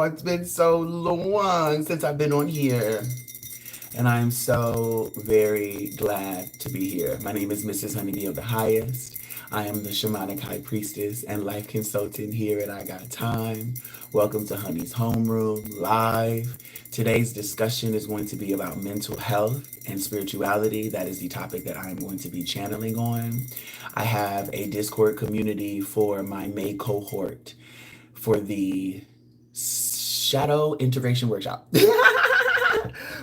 It's been so long since I've been on here. And I'm so very glad to be here. My name is Mrs. Honeybee of the Highest. I am the shamanic high priestess and life consultant here at I Got Time. Welcome to Honey's Homeroom Live. Today's discussion is going to be about mental health and spirituality. That is the topic that I am going to be channeling on. I have a Discord community for my May cohort for the Shadow Integration Workshop.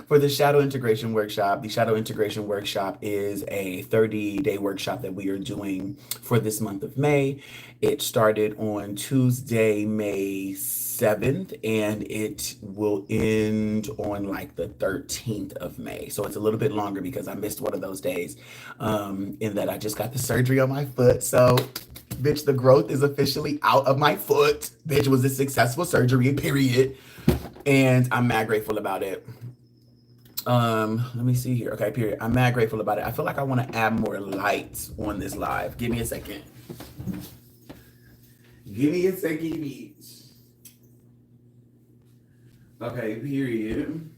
For the Shadow Integration Workshop. The Shadow Integration Workshop is a 30-day workshop that we are doing for this month of May. It started on Tuesday, May 7th, and it will end on like the 13th of May. So it's a little bit longer because I missed one of those days in that I just got the surgery on my foot. So bitch, the growth is officially out of my foot. Bitch, was a successful surgery, period. And I'm mad grateful about it. Let me see here. Okay, period. I'm mad grateful about it. I feel like I want to add more lights on this live. Give me a second. Give me a second, bitch. Okay, period.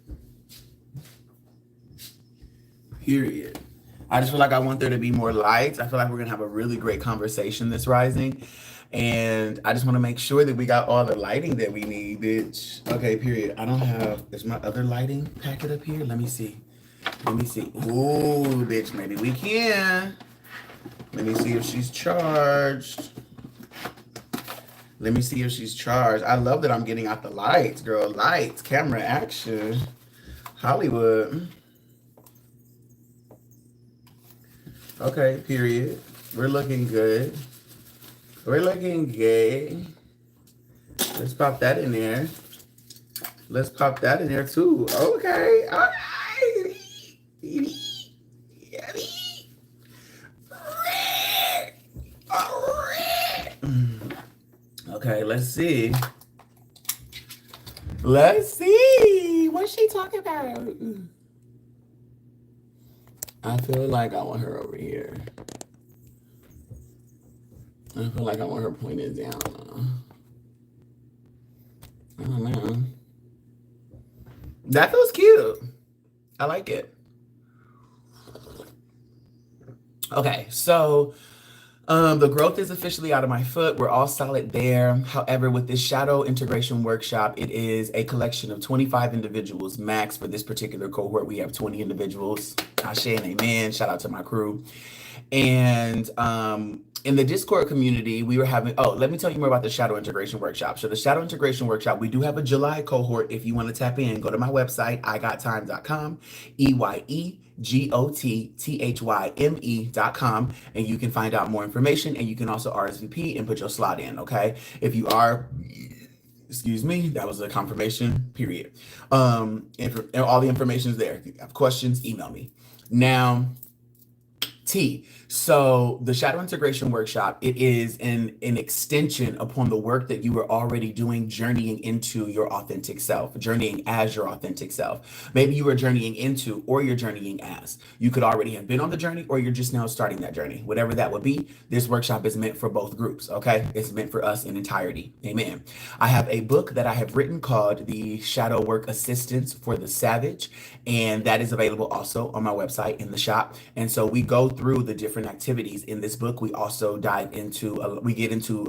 Period. I just feel like I want there to be more lights. I feel like we're going to have a really great conversation this rising. And I just want to make sure that we got all the lighting that we need, bitch. Okay, period. I don't have, is my other lighting packet up here? Let me see. Let me see. Ooh, bitch, maybe we can. Let me see if she's charged. Let me see if she's charged. I love that I'm getting out the lights, girl. Lights, camera, action. Hollywood. Okay, period. We're looking good. We're looking good. Let's pop that in there. Let's pop that in there too. Okay. All right. Okay, let's see. Let's see. What's she talking about? I feel like I want her over here. I feel like I want her pointed down. I don't know. That feels cute. I like it. Okay, so the growth is officially out of my foot. We're all solid there. However, with this Shadow Integration Workshop, it is a collection of 25 individuals max. For this particular cohort, we have 20 individuals. Ashe and amen. Shout out to my crew. And in the Discord community, we were having, let me tell you more about the Shadow Integration Workshop. So the Shadow Integration Workshop, we do have a July cohort. If you want to tap in, go to my website, EyeGotThyme.com, EyeGotThyme.com, and you can find out more information, and you can also RSVP and put your slot in, okay? If you are, excuse me, that was a confirmation, period. And all the information is there. If you have questions, email me. Now, so the Shadow Integration Workshop, it is an extension upon the work that you were already doing, journeying into your authentic self, journeying as your authentic self. Maybe you were journeying into, or you're journeying as. You could already have been on the journey, or you're just now starting that journey. Whatever that would be, this workshop is meant for both groups, okay? It's meant for us in entirety, amen. I have a book that I have written called The Shadow Work Assistance for the Savage, and that is available also on my website in the shop. And so we go through the different activities in this book. We also dive into, we get into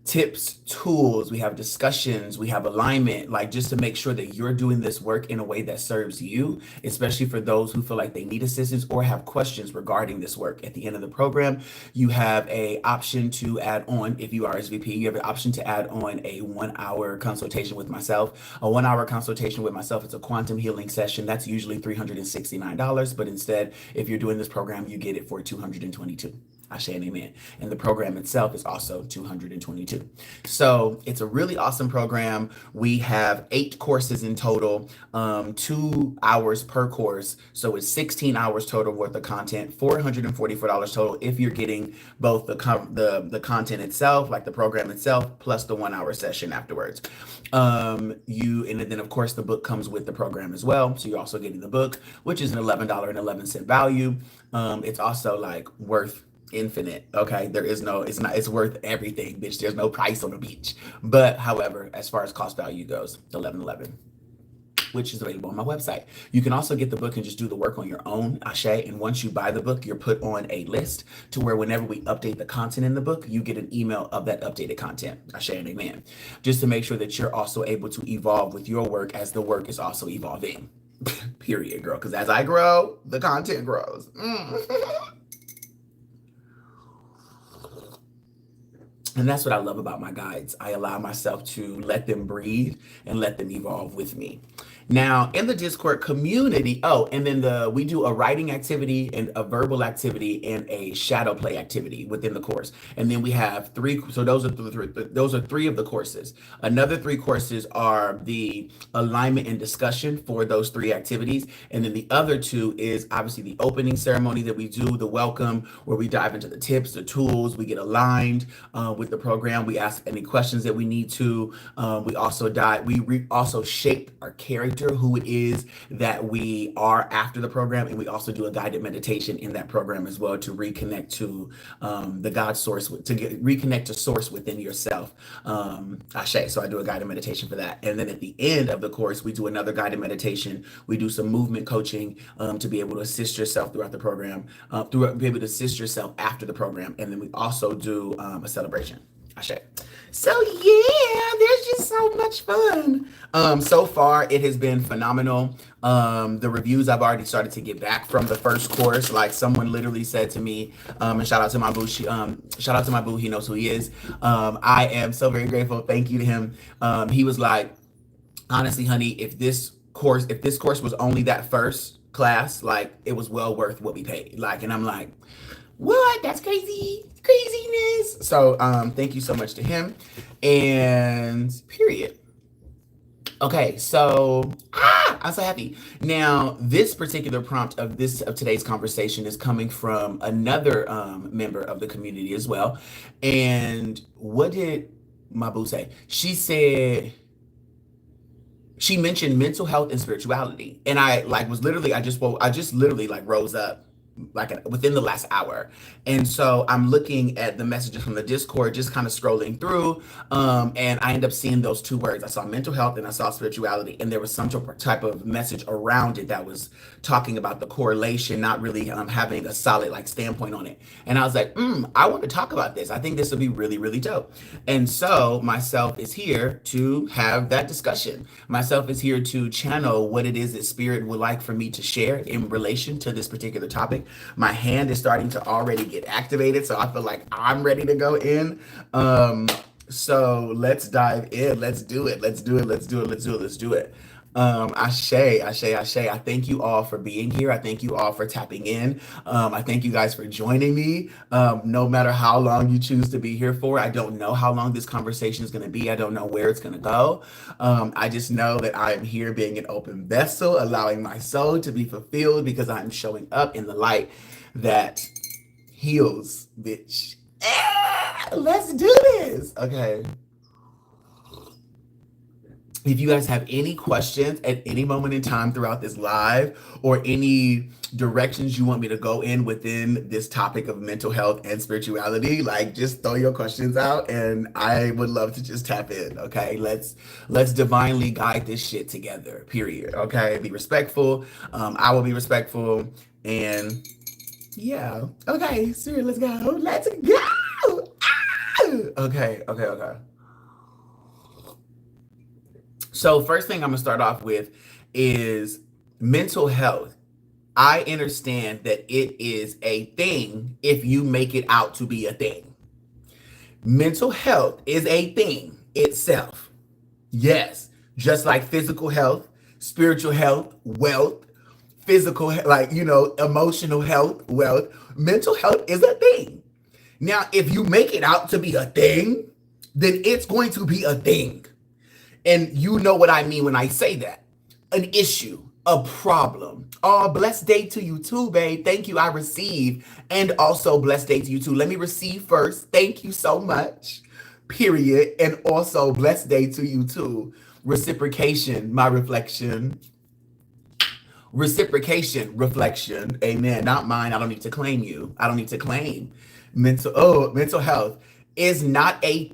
tips, tools, we have discussions, we have alignment, like just to make sure that you're doing this work in a way that serves you, especially for those who feel like they need assistance or have questions regarding this work. At the end of the program, you have a option to add on, if you RSVP, you have an option to add on a 1-hour consultation with myself. A 1-hour consultation with myself, it's a quantum healing session. That's usually $369, but instead, if you're doing this program, you get it for $222. Ashe and amen. And the program itself is also $222. So it's a really awesome program. We have 8 courses in total, 2 hours per course. So it's 16 hours total worth of content, $444 total if you're getting both the content itself, like the program itself, plus the 1-hour session afterwards. And then of course the book comes with the program as well. So you're also getting the book, which is an $11.11 value. It's also like worth infinite. Okay. There is no, it's not, it's worth everything, bitch. There's no price on the beach. But however, as far as cost value goes, 1111, which is available on my website. You can also get the book and just do the work on your own, Ashe. And once you buy the book, you're put on a list to where whenever we update the content in the book, you get an email of that updated content, Ashe and amen. Just to make sure that you're also able to evolve with your work as the work is also evolving. Period, girl. Because as I grow, the content grows. And that's what I love about my guides. I allow myself to let them breathe and let them evolve with me. Now, in the Discord community, and then we do a writing activity and a verbal activity and a shadow play activity within the course. And then we have three. So those are three of the courses. Another three courses are the alignment and discussion for those three activities. And then the other two is obviously the opening ceremony that we do, the welcome, where we dive into the tips, the tools, we get aligned with the program. We ask any questions that we need to. We also shape our character, who it is that we are after the program, and we also do a guided meditation in that program as well to reconnect to the God source, reconnect to source within yourself. Ashe. So I do a guided meditation for that, and then at the end of the course, we do another guided meditation. We do some movement coaching to be able to assist yourself throughout the program, be able to assist yourself after the program, and then we also do a celebration. Ashe. So yeah, there's just so much fun. So far it has been phenomenal. The reviews I've already started to get back from the first course. Like someone literally said to me, and shout out to my boo. Shout out to my boo. He knows who he is. I am so very grateful. Thank you to him. He was like, honestly, honey, if this course was only that first class, like it was well worth what we paid. Like, and I'm like, what? That's craziness. So thank you so much to him, and period. Okay, so I'm so happy. Now, this particular prompt of today's conversation is coming from another member of the community as well. And what did my boo say? She said she mentioned mental health and spirituality, and I just literally like rose up like within the last hour. And so I'm looking at the messages from the Discord, just kind of scrolling through, and I end up seeing those two words. I saw mental health and I saw spirituality, and there was some type of message around it that was talking about the correlation, not really having a solid like standpoint on it. And I was like, I want to talk about this. I think this would be really, really dope. And so myself is here to have that discussion. Myself is here to channel what it is that Spirit would like for me to share in relation to this particular topic. My hand is starting to already get activated, so I feel like I'm ready to go in. So let's dive in. Let's do it. Ashe. I thank you all for being here. I thank you all for tapping in. I thank you guys for joining me. No matter how long you choose to be here for, I don't know how long this conversation is going to be. I don't know where it's going to go. I just know that I am here being an open vessel, allowing my soul to be fulfilled because I'm showing up in the light that heals, bitch. Let's do this. Okay. If you guys have any questions at any moment in time throughout this live, or any directions you want me to go in within this topic of mental health and spirituality, like just throw your questions out and I would love to just tap in. Okay. Let's divinely guide this shit together, period. Okay. Be respectful. I will be respectful, and yeah. Okay. Sure. Let's go. Okay. So first thing I'm gonna start off with is mental health. I understand that it is a thing if you make it out to be a thing. Mental health is a thing itself. Yes, just like physical health, spiritual health, wealth, physical, emotional health, wealth, mental health is a thing. Now, if you make it out to be a thing, then it's going to be a thing. And you know what I mean when I say that. An issue, a problem. Oh, blessed day to you too, babe. Thank you, I receive. And also blessed day to you too. Let me receive first. Thank you so much. Period. And also blessed day to you too. Reciprocation, my reflection. Reciprocation, reflection. Amen. Not mine. I don't need to claim you. I don't need to claim. mental health is not a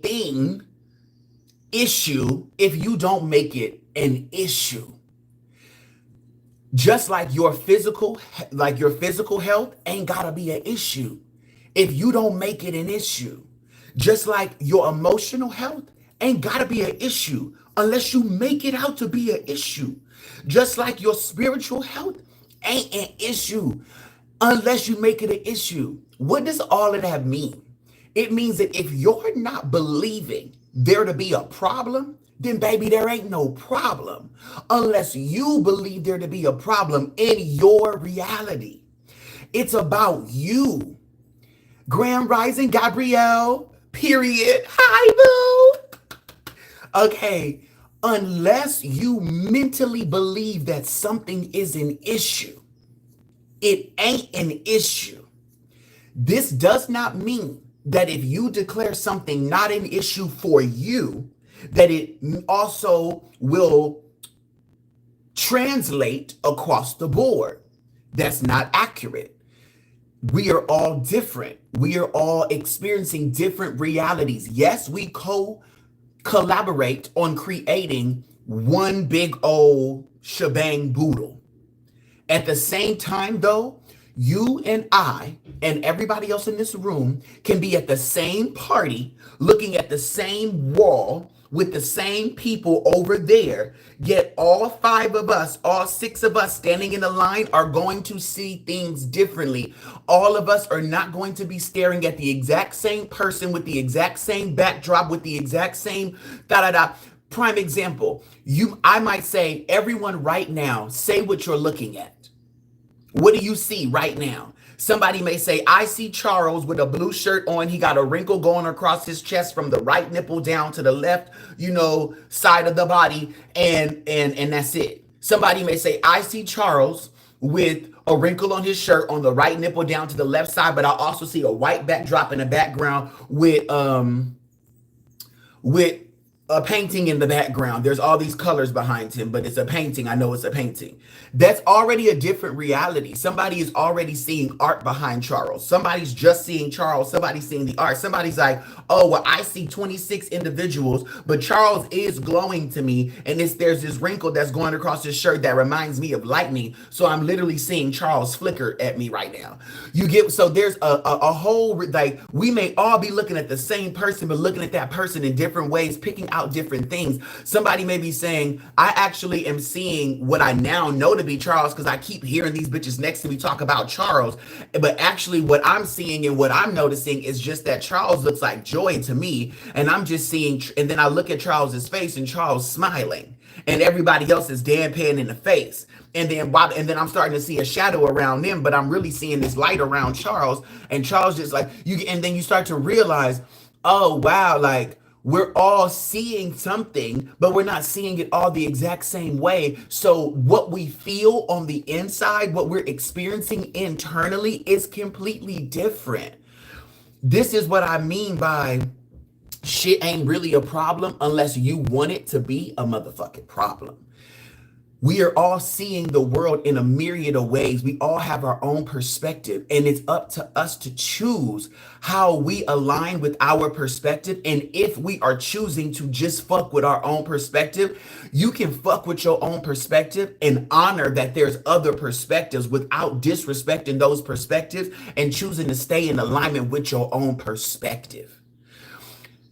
issue if you don't make it an issue. Just like your physical health ain't gotta be an issue if you don't make it an issue. Just like your emotional health ain't gotta be an issue unless you make it out to be an issue. Just like your spiritual health ain't an issue unless you make it an issue. What does all of that mean? It means that if you're not believing there to be a problem, then baby, there ain't no problem unless you believe there to be a problem in your reality. It's about you. Grand Rising Gabrielle, period. Hi, boo. Okay, unless you mentally believe that something is an issue, it ain't an issue. This does not mean that if you declare something not an issue for you, that it also will translate across the board. That's not accurate. We are all different. We are all experiencing different realities. Yes, we collaborate on creating one big old shebang boodle. At the same time, though, you and I and everybody else in this room can be at the same party, looking at the same wall with the same people over there, yet all 5 of us, all 6 of us standing in a line are going to see things differently. All of us are not going to be staring at the exact same person with the exact same backdrop, with the exact same da-da-da. Prime example, I might say, everyone right now, say what you're looking at. What do you see right now? Somebody may say, I see Charles with a blue shirt on. He got a wrinkle going across his chest from the right nipple down to the left, side of the body, and that's it. Somebody may say, I see Charles with a wrinkle on his shirt on the right nipple down to the left side, but I also see a white backdrop in the background with a painting in the background. There's all these colors behind him, but it's a painting. I know it's a painting. That's already a different reality. Somebody is already seeing art behind Charles. Somebody's just seeing Charles. Somebody's seeing the art. Somebody's like, oh, well, I see 26 individuals, but Charles is glowing to me. And there's this wrinkle that's going across his shirt that reminds me of lightning. So I'm literally seeing Charles flicker at me right now. So there's a whole, like, we may all be looking at the same person, but looking at that person in different ways, picking out different things. Somebody may be saying, I actually am seeing what I now know to be Charles because I keep hearing these bitches next to me talk about Charles. But actually what I'm seeing and what I'm noticing is just that Charles looks like joy to me. And I'm just seeing, and then I look at Charles's face and Charles smiling and everybody else is deadpan in the face. And then I'm starting to see a shadow around them, but I'm really seeing this light around Charles, and Charles just like and then you start to realize, oh wow, like we're all seeing something, but we're not seeing it all the exact same way. So what we feel on the inside, what we're experiencing internally is completely different. This is what I mean by shit ain't really a problem unless you want it to be a motherfucking problem. We are all seeing the world in a myriad of ways. We all have our own perspective, and it's up to us to choose how we align with our perspective. And if we are choosing to just fuck with our own perspective, you can fuck with your own perspective and honor that there's other perspectives without disrespecting those perspectives and choosing to stay in alignment with your own perspective.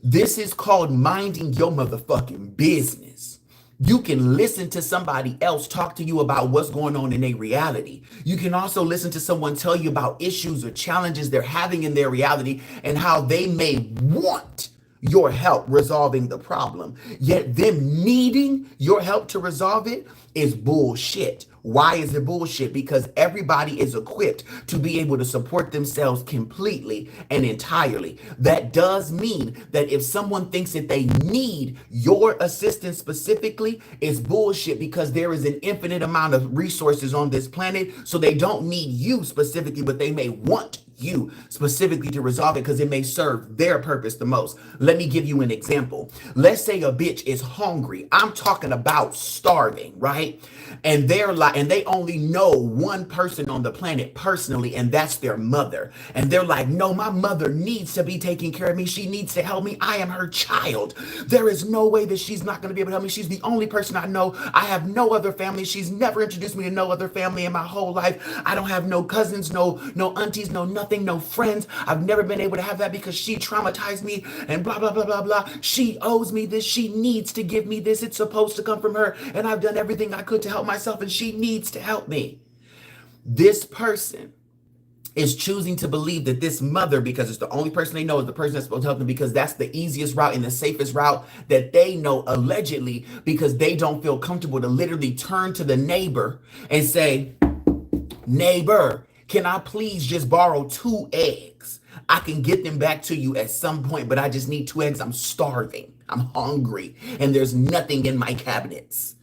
This is called minding your motherfucking business. You can listen to somebody else talk to you about what's going on in their reality. You can also listen to someone tell you about issues or challenges they're having in their reality and how they may want your help resolving the problem. Yet them needing your help to resolve it is bullshit. Why is it bullshit? Because everybody is equipped to be able to support themselves completely and entirely. That does mean that if someone thinks that they need your assistance specifically, it's bullshit, because there is an infinite amount of resources on this planet. So they don't need you specifically, but they may want you specifically to resolve it because it may serve their purpose the most. Let me give you an example. Let's say a bitch is hungry. I'm talking about starving, right? And they're like, and they only know one person on the planet personally, and that's their mother. And they're like, no, my mother needs to be taking care of me. She needs to help me. I am her child. There is no way that she's not going to be able to help me. She's the only person I know. I have no other family. She's never introduced me to no other family in my whole life. I don't have no cousins, no aunties, no nothing, no friends. I've never been able to have that because she traumatized me and blah, blah, blah, blah, blah. She owes me this. She needs to give me this. It's supposed to come from her. And I've done everything I could to help myself, and she needs to help me. This person is choosing to believe that this mother, because it's the only person they know is the person that's supposed to help them, because that's the easiest route and the safest route that they know, allegedly, because they don't feel comfortable to literally turn to the neighbor and say, neighbor, can I please just borrow 2 eggs? I can get them back to you at some point, but I just need 2 eggs. I'm starving. I'm hungry, and there's nothing in my cabinets.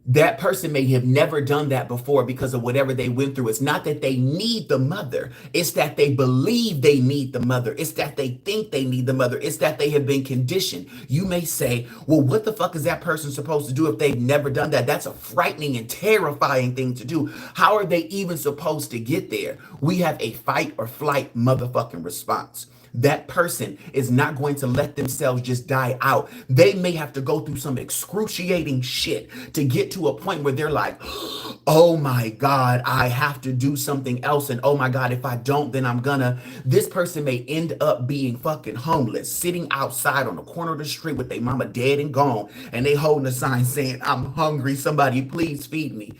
That person may have never done that before because of whatever they went through. It's not that they need the mother. It's that they believe they need the mother. It's that they think they need the mother. It's that they have been conditioned. You may say, well, what the fuck is that person supposed to do if they've never done that? That's a frightening and terrifying thing to do. How are they even supposed to get there? We have a fight or flight motherfucking response. That person is not going to let themselves just die out. They may have to go through some excruciating shit to get to a point where they're like, oh my God, I have to do something else. And oh my God, if I don't, then I'm gonna. This person may end up being fucking homeless, sitting outside on the corner of the street with their mama dead and gone, and they holding a sign saying, I'm hungry, somebody please feed me.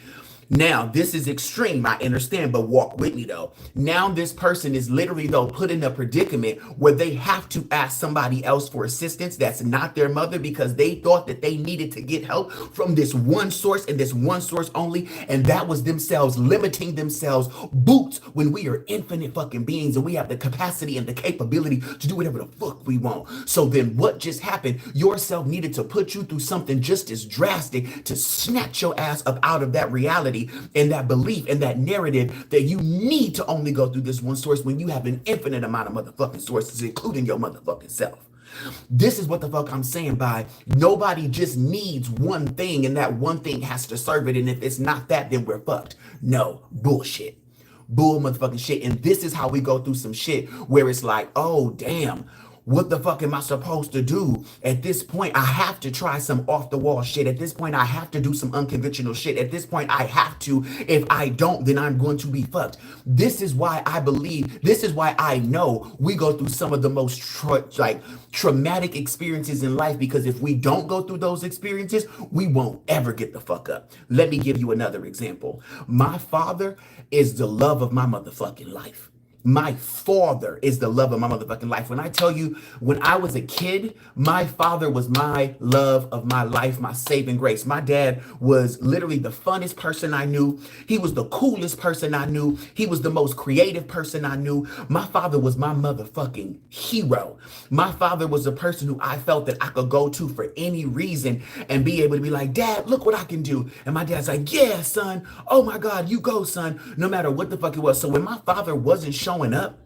Now, this is extreme, I understand, but walk with me though. Now this person is literally though put in a predicament where they have to ask somebody else for assistance that's not their mother, because they thought that they needed to get help from this one source and this one source only, and that was themselves limiting themselves boots when we are infinite fucking beings and we have the capacity and the capability to do whatever the fuck we want. So then what just happened? Yourself needed to put you through something just as drastic to snatch your ass up out of that reality and that belief and that narrative that you need to only go through this one source when you have an infinite amount of motherfucking sources, including your motherfucking self. This is what the fuck I'm saying by nobody just needs one thing and that one thing has to serve it. And if it's not that, then we're fucked. No, bullshit. Bull motherfucking shit. And this is how we go through some shit where it's like, oh, damn. What the fuck am I supposed to do? At this point, I have to try some off the wall shit. At this point, I have to do some unconventional shit. At this point, I have to. If I don't, then I'm going to be fucked. This is why I believe, this is why I know we go through some of the most traumatic experiences in life, because if we don't go through those experiences, we won't ever get the fuck up. Let me give you another example. My father is the love of my motherfucking life. My father is the love of my motherfucking life. When I tell you, when I was a kid, my father was my love of my life, my saving grace. My dad was literally the funnest person I knew. He was the coolest person I knew. He was the most creative person I knew. My father was my motherfucking hero. My father was the person who I felt that I could go to for any reason and be able to be like, Dad, look what I can do. And my dad's like, yeah, son. Oh my God, you go, son. No matter what the fuck it was. So when my father wasn't showing up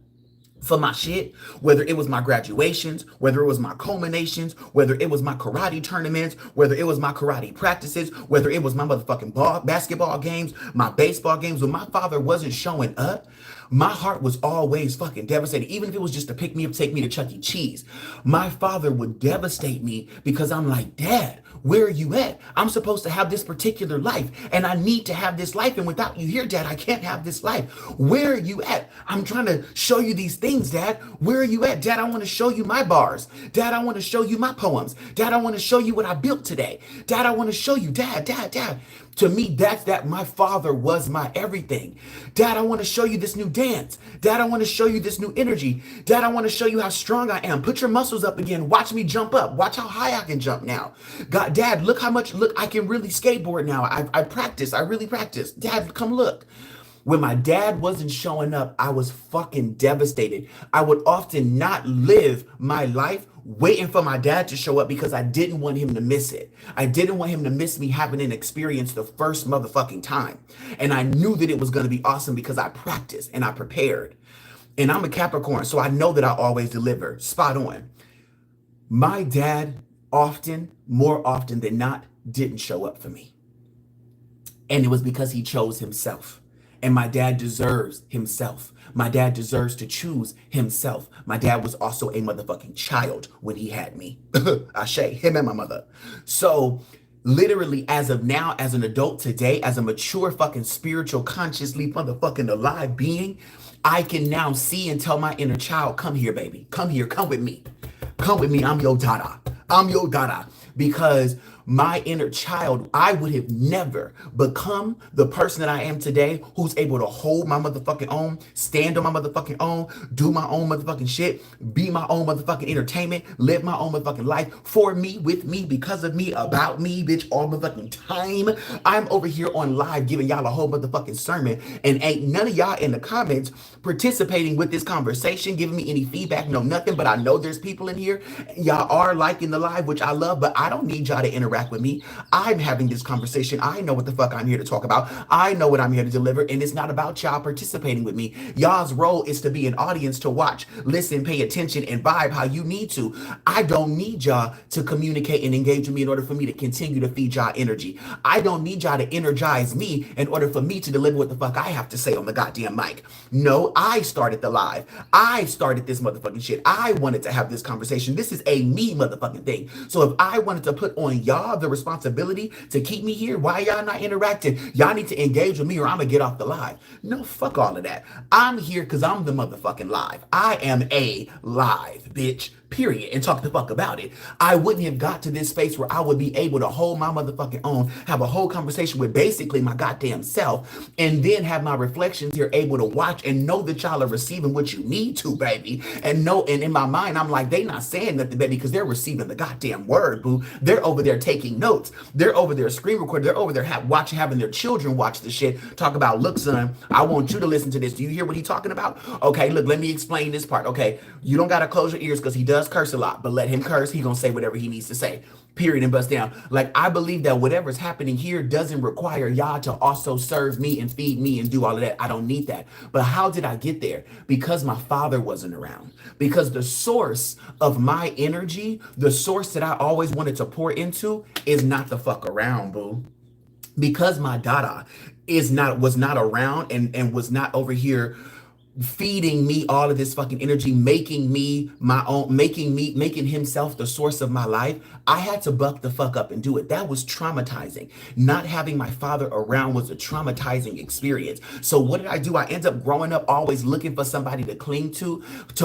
for my shit, whether it was my graduations, whether it was my culminations, whether it was my karate tournaments, whether it was my karate practices, whether it was my motherfucking basketball games, my baseball games, when my father wasn't showing up, my heart was always fucking devastated. Even if it was just to pick me up, take me to Chuck E. Cheese, my father would devastate me because I'm like, Dad, where are you at? I'm supposed to have this particular life and I need to have this life. And without you here, Dad, I can't have this life. Where are you at? I'm trying to show you these things, Dad. Where are you at? Dad, I want to show you my bars. Dad, I want to show you my poems. Dad, I want to show you what I built today. Dad, I want to show you, Dad. To me, that's that my father was my everything. Dad, I want to show you this new dance. Dad, I want to show you this new energy. Dad, I want to show you how strong I am. Put your muscles up again. Watch me jump up. Watch how high I can jump now. God, Dad, look I can really skateboard now. I practice. I really practice. Dad, come look. When my dad wasn't showing up, I was fucking devastated. I would often not live my life waiting for my dad to show up because I didn't want him to miss it. I didn't want him to miss me having an experience the first motherfucking time. And I knew that it was going to be awesome because I practiced and I prepared. And I'm a Capricorn, so I know that I always deliver spot on. My dad often, more often than not, didn't show up for me. And it was because he chose himself. And my dad deserves himself. My dad deserves to choose himself. My dad was also a motherfucking child when he had me. Ashe, him and my mother. So literally, as of now, as an adult today, as a mature fucking spiritual, consciously motherfucking alive being, I can now see and tell my inner child, come here, baby. Come here, come with me. Come with me, I'm your dada. I'm your dada. Because my inner child, I would have never become the person that I am today, who's able to hold my motherfucking own, stand on my motherfucking own, do my own motherfucking shit, be my own motherfucking entertainment, live my own motherfucking life for me, with me, because of me, about me, bitch, all motherfucking time. I'm over here on live giving y'all a whole motherfucking sermon, and ain't none of y'all in the comments participating with this conversation, giving me any feedback, no nothing, but I know there's people in here. Y'all are liking the live, which I love, but I don't need y'all to interact with me. I'm having this conversation. I know what the fuck I'm here to talk about. I know what I'm here to deliver, and it's not about y'all participating with me. Y'all's role is to be an audience, to watch, listen, pay attention, and vibe how you need to. I don't need y'all to communicate and engage with me in order for me to continue to feed y'all energy. I don't need y'all to energize me in order for me to deliver what the fuck I have to say on the goddamn mic. No, I started the live. I started this motherfucking shit. I wanted to have this conversation. This is a me motherfucking thing. So if I wanted to put on y'all the responsibility to keep me here, why y'all not interacting? Y'all need to engage with me or I'm gonna get off the live. No, fuck all of that. I'm here because I'm the motherfucking live. I am a live, bitch. Period. And talk the fuck about it. I wouldn't have got to this space where I would be able to hold my motherfucking own, have a whole conversation with basically my goddamn self, and then have my reflections here able to watch and know that y'all are receiving what you need to, baby. And know, and in my mind, I'm like, they not saying nothing, baby, because they're receiving the goddamn word, boo. They're over there taking notes. They're over there screen recording. They're over there having their children watch the shit. Talk about, look, son, I want you to listen to this. Do you hear what he's talking about? Okay, look, let me explain this part. Okay, you don't gotta close your ears because he does curse a lot, but let him curse. He gonna say whatever he needs to say, period, and bust down. Like, I believe that whatever's happening here doesn't require y'all to also serve me and feed me and do all of that. I don't need that. But how did I get there? Because my father wasn't around. Because the source of my energy, the source that I always wanted to pour into, is not the fuck around, boo. Because my dada was not around and was not over here feeding me all of this fucking energy, making me my own, making himself the source of my life. I had to buck the fuck up and do it. That was traumatizing. Not having my father around was a traumatizing experience. So what did I do? I ended up growing up always looking for somebody to cling to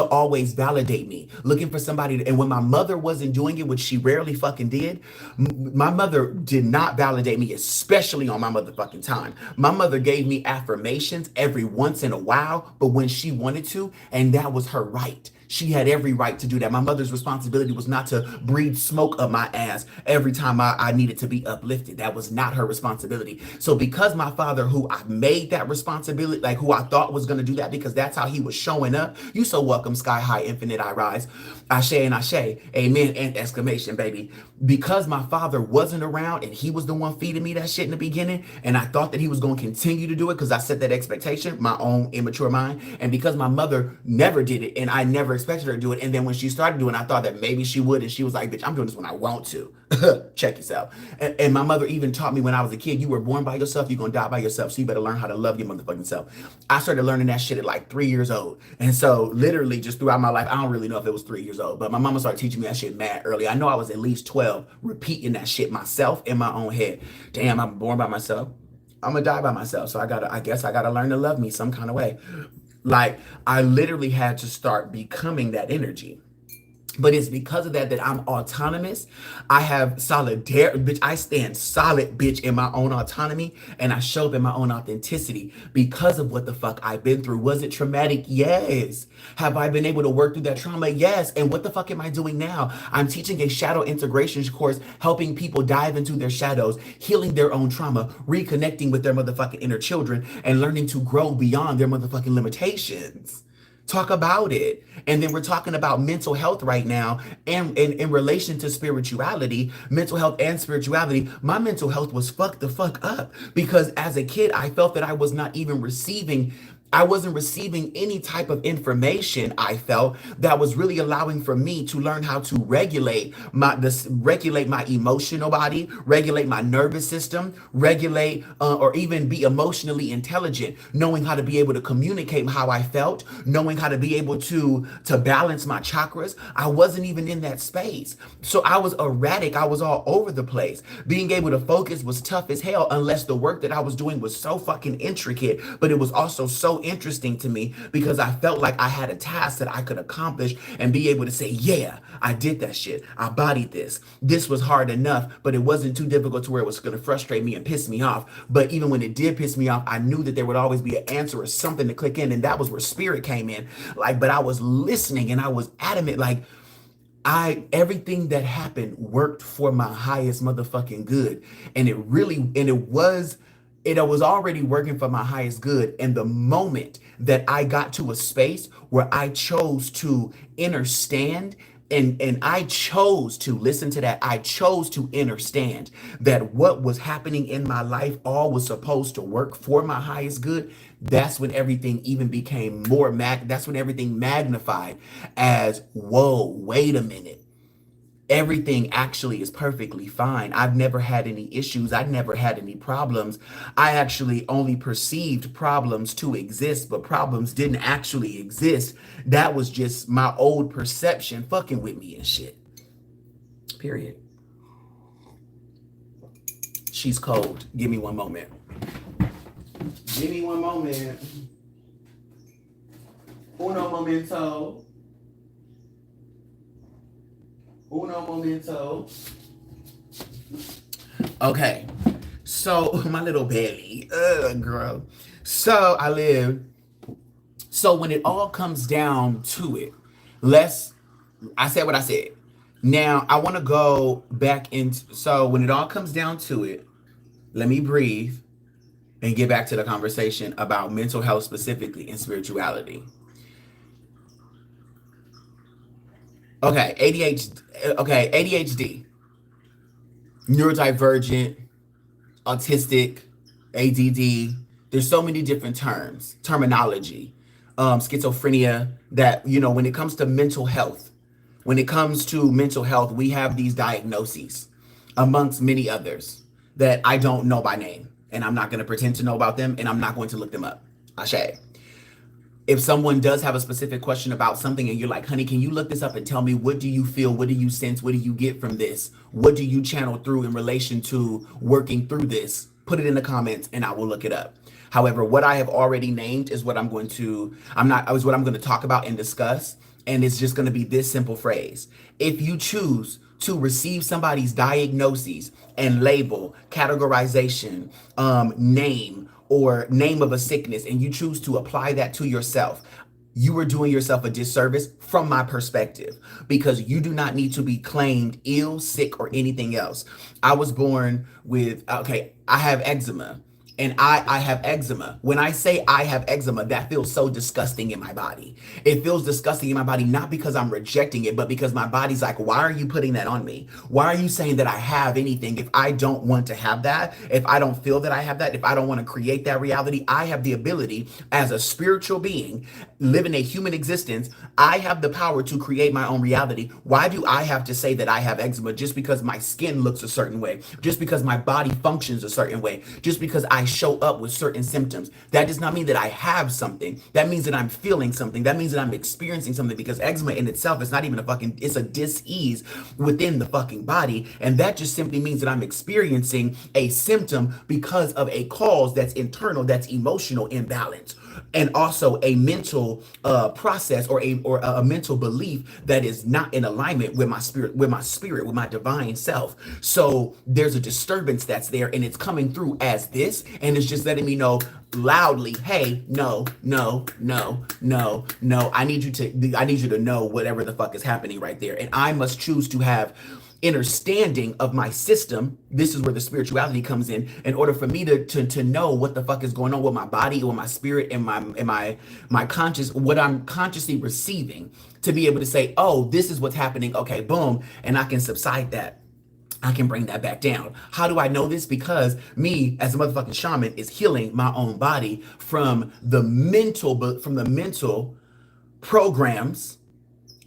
always validate me, looking for somebody to, and when my mother wasn't doing it, which she rarely fucking did, my mother did not validate me, especially on my motherfucking time. My mother gave me affirmations every once in a while, but when she wanted to, and that was her right. She had every right to do that. My mother's responsibility was not to breathe smoke up my ass every time I needed to be uplifted. That was not her responsibility. So because my father, who I made that responsibility, like who I thought was going to do that because that's how he was showing up. You so welcome, sky high, infinite, I rise. Ashe and ashe, amen, and exclamation, baby. Because my father wasn't around and he was the one feeding me that shit in the beginning, and I thought that he was going to continue to do it because I set that expectation, my own immature mind, and because my mother never did it and I never expected her to do it, and then when she started doing it, I thought that maybe she would, and she was like, bitch, I'm doing this when I want to. Check yourself. And my mother even taught me when I was a kid, you were born by yourself, you're gonna die by yourself, so you better learn how to love your motherfucking self. I started learning that shit at like 3 years old, and so literally just throughout my life, I don't really know if it was 3 years old, but my mama started teaching me that shit mad early. I know I was at least 12 repeating that shit myself in my own head. Damn, I'm born by myself, I'm gonna die by myself, so I guess I gotta learn to love me some kind of way. Like, I literally had to start becoming that energy. But it's because of that I'm autonomous. I have solidarity, bitch. I stand solid, bitch, in my own autonomy, and I show up in my own authenticity because of what the fuck I've been through. Was it traumatic? Yes. Have I been able to work through that trauma? Yes. And what the fuck am I doing now? I'm teaching a shadow integration course, helping people dive into their shadows, healing their own trauma, reconnecting with their motherfucking inner children, and learning to grow beyond their motherfucking limitations. Talk about it. And then we're talking about mental health right now, and in relation to spirituality, mental health and spirituality. My mental health was fucked the fuck up because as a kid, I felt that I wasn't receiving any type of information. I felt that was really allowing for me to learn how to regulate my emotional body, regulate my nervous system, regulate or even be emotionally intelligent, knowing how to be able to communicate how I felt, knowing how to be able to balance my chakras. I wasn't even in that space. So I was erratic. I was all over the place. Being able to focus was tough as hell unless the work that I was doing was so fucking intricate, but it was also so interesting to me because I felt like I had a task that I could accomplish and be able to say, yeah, I did that shit. I bodied this. This was hard enough, but it wasn't too difficult to where it was going to frustrate me and piss me off. But even when it did piss me off, I knew that there would always be an answer or something to click in. And that was where spirit came in. Like, but I was listening and I was adamant, like, everything that happened worked for my highest motherfucking good. And it was already working for my highest good. And the moment that I got to a space where I chose to understand and I chose to listen to that, I chose to understand that what was happening in my life all was supposed to work for my highest good. That's when everything even became that's when everything magnified as, whoa, wait a minute. Everything actually is perfectly fine. I've never had any issues. I've never had any problems. I actually only perceived problems to exist, but problems didn't actually exist. That was just my old perception fucking with me and shit. Period. She's cold. Give me one moment. Give me one moment. Uno momento. Uno momento. Okay, so my little belly, girl. So when it all comes down to it, I said what I said. Now I want to go back into, so when it all comes down to it, let me breathe and get back to the conversation about mental health specifically and spirituality. Okay, ADHD, neurodivergent, autistic, ADD. There's so many different terminology, schizophrenia, that, when it comes to mental health, we have these diagnoses amongst many others that I don't know by name, and I'm not going to pretend to know about them, and I'm not going to look them up. Ashe. If someone does have a specific question about something and you're like, honey, can you look this up and tell me, what do you feel? What do you sense? What do you get from this? What do you channel through in relation to working through this? Put it in the comments and I will look it up. However, what I have already named is what I'm going to talk about and discuss. And it's just going to be this simple phrase. If you choose to receive somebody's diagnoses and label, categorization, name, or name of a sickness, and you choose to apply that to yourself, you are doing yourself a disservice from my perspective, because you do not need to be claimed ill, sick, or anything else. I was born with, I have eczema. And I have eczema. When I say I have eczema, that feels so disgusting in my body. It feels disgusting in my body, not because I'm rejecting it, but because my body's like, why are you putting that on me? Why are you saying that I have anything if I don't want to have that? If I don't feel that I have that, if I don't want to create that reality, I have the ability as a spiritual being living a human existence. I have the power to create my own reality. Why do I have to say that I have eczema just because my skin looks a certain way, just because my body functions a certain way, just because I show up with certain symptoms? That does not mean that I have something. That means that I'm feeling something. That means that I'm experiencing something, because eczema in itself is not even it's a dis-ease within the fucking body. And that just simply means that I'm experiencing a symptom because of a cause that's internal, that's emotional imbalance, and also a mental process or a mental belief that is not in alignment with my spirit, with my divine self. So there's a disturbance that's there, and it's coming through as this, and it's just letting me know loudly, hey, no. I need you to know whatever the fuck is happening right there. And I must choose to have understanding of my system. This is where the spirituality comes in order for me to know what the fuck is going on with my body, with my spirit, and my conscious, what I'm consciously receiving, to be able to say, oh, this is what's happening. Okay, boom, and I can subside that. I can bring that back down. How do I know this? Because me as a motherfucking shaman is healing my own body from the mental programs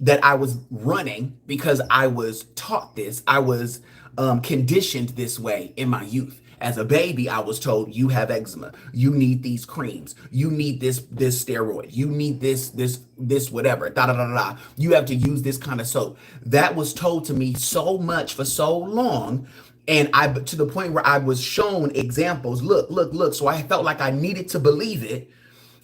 that I was running, because I was taught this. I was conditioned this way in my youth. As a baby, I was told, you have eczema, you need these creams, you need this steroid, you need this whatever, da da da da. You have to use this kind of soap. That was told to me so much for so long, and I, to the point where I was shown examples. Look, look, look. So I felt like I needed to believe it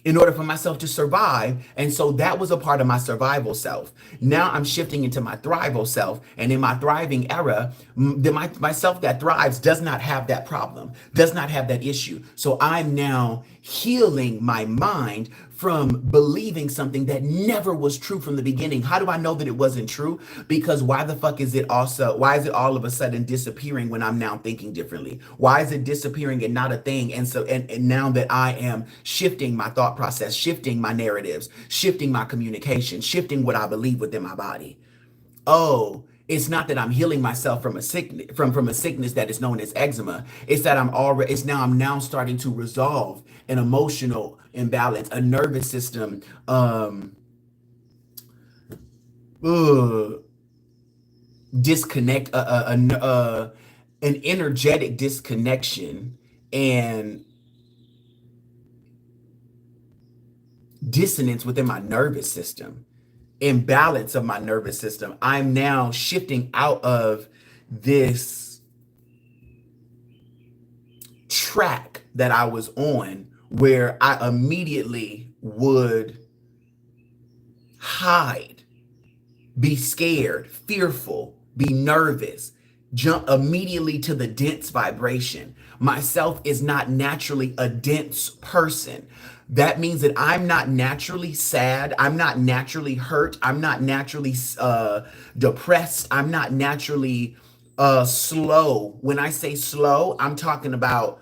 in order for myself to survive. And so that was a part of my survival self. Now I'm shifting into my thrival self. And in my thriving era, my self that thrives does not have that problem, does not have that issue. So I'm now healing my mind from believing something that never was true from the beginning. How do I know that it wasn't true? Because why is it all of a sudden disappearing when I'm now thinking differently? Why is it disappearing and not a thing? And so, and now that I am shifting my thought process, shifting my narratives, shifting my communication, shifting what I believe within my body. Oh, it's not that I'm healing myself from a sickness, from a sickness that is known as eczema. It's that I'm now starting to resolve an emotional imbalance, a nervous system, disconnect, an energetic disconnection and dissonance within my nervous system, imbalance of my nervous system. I'm now shifting out of this track that I was on, where I immediately would hide, be scared, fearful, be nervous, jump immediately to the dense vibration. Myself is not naturally a dense person. That means that I'm not naturally sad. I'm not naturally hurt. I'm not naturally depressed. I'm not naturally slow. When I say slow, I'm talking about